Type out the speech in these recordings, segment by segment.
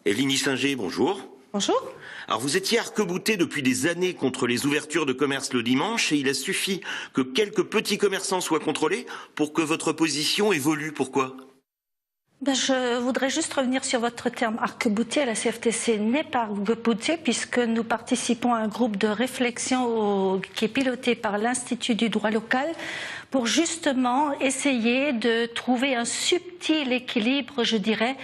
Eline Singer, bonjour. Bonjour. Alors vous étiez arc-bouté depuis des années contre les ouvertures de commerce le dimanche et il a suffi que quelques petits commerçants soient contrôlés pour que votre position évolue. Pourquoi ? Je voudrais juste revenir sur votre terme arc-bouté. La CFTC n'est pas arc-boutée puisque nous participons à un groupe de réflexion qui est piloté par l'Institut du droit local pour justement essayer de trouver un subtil équilibre, je dirais,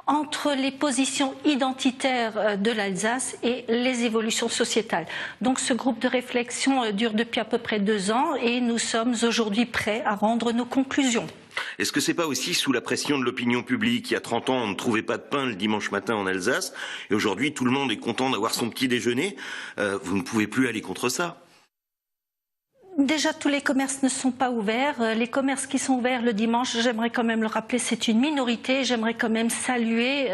entre les positions identitaires de l'Alsace et les évolutions sociétales. Donc ce groupe de réflexion dure depuis à peu près 2 ans et nous sommes aujourd'hui prêts à rendre nos conclusions. Est-ce que c'est pas aussi sous la pression de l'opinion publique? Il y a 30 ans, on ne trouvait pas de pain le dimanche matin en Alsace et aujourd'hui tout le monde est content d'avoir son petit déjeuner. Vous ne pouvez plus aller contre ça. Déjà, tous les commerces ne sont pas ouverts. Les commerces qui sont ouverts le dimanche, j'aimerais quand même le rappeler, c'est une minorité. J'aimerais quand même saluer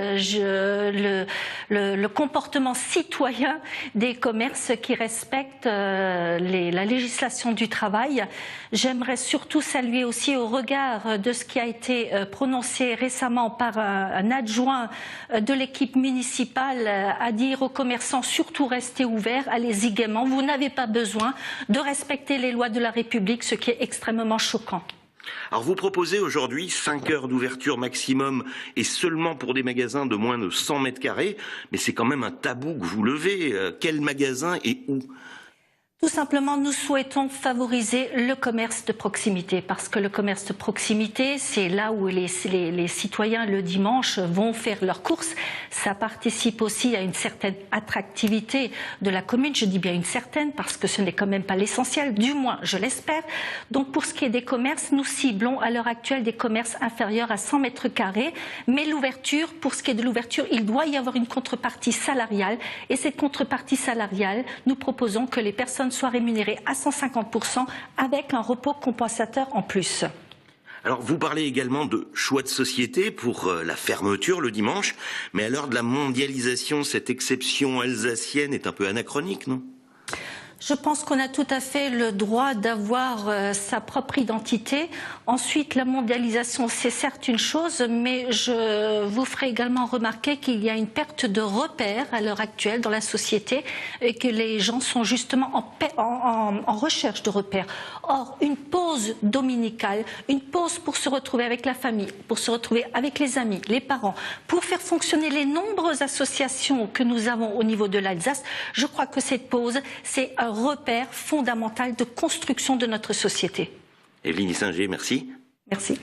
le comportement citoyen des commerces qui respectent la législation du travail. J'aimerais surtout saluer aussi au regard de ce qui a été prononcé récemment par un adjoint de l'équipe municipale à dire aux commerçants surtout restez ouverts, allez-y gaiement. Vous n'avez pas besoin de respecter les lois de la République, ce qui est extrêmement choquant. Alors vous proposez aujourd'hui 5 heures d'ouverture maximum et seulement pour des magasins de moins de 100 mètres carrés, mais c'est quand même un tabou que vous levez. Quel magasin et où ? Tout simplement, nous souhaitons favoriser le commerce de proximité parce que le commerce de proximité, c'est là où les citoyens le dimanche vont faire leurs courses. Ça participe aussi à une certaine attractivité de la commune. Je dis bien une certaine parce que ce n'est quand même pas l'essentiel, du moins je l'espère. Donc pour ce qui est des commerces, nous ciblons à l'heure actuelle des commerces inférieurs à 100 mètres carrés. Mais l'ouverture, pour ce qui est de l'ouverture, il doit y avoir une contrepartie salariale. Et cette contrepartie salariale, nous proposons que les personnes soient rémunérées à 150% avec un repos compensateur en plus. Alors vous parlez également de choix de société pour la fermeture le dimanche, mais à l'heure de la mondialisation, cette exception alsacienne est un peu anachronique, non ? Je pense qu'on a tout à fait le droit d'avoir sa propre identité. Ensuite, la mondialisation, c'est certes une chose, mais je vous ferai également remarquer qu'il y a une perte de repères à l'heure actuelle dans la société et que les gens sont justement en recherche de repères. Or, une pause dominicale, une pause pour se retrouver avec la famille, pour se retrouver avec les amis, les parents, pour faire fonctionner les nombreuses associations que nous avons au niveau de l'Alsace, je crois que cette pause, c'est un repère fondamental de construction de notre société. Eline Singer, merci. Merci.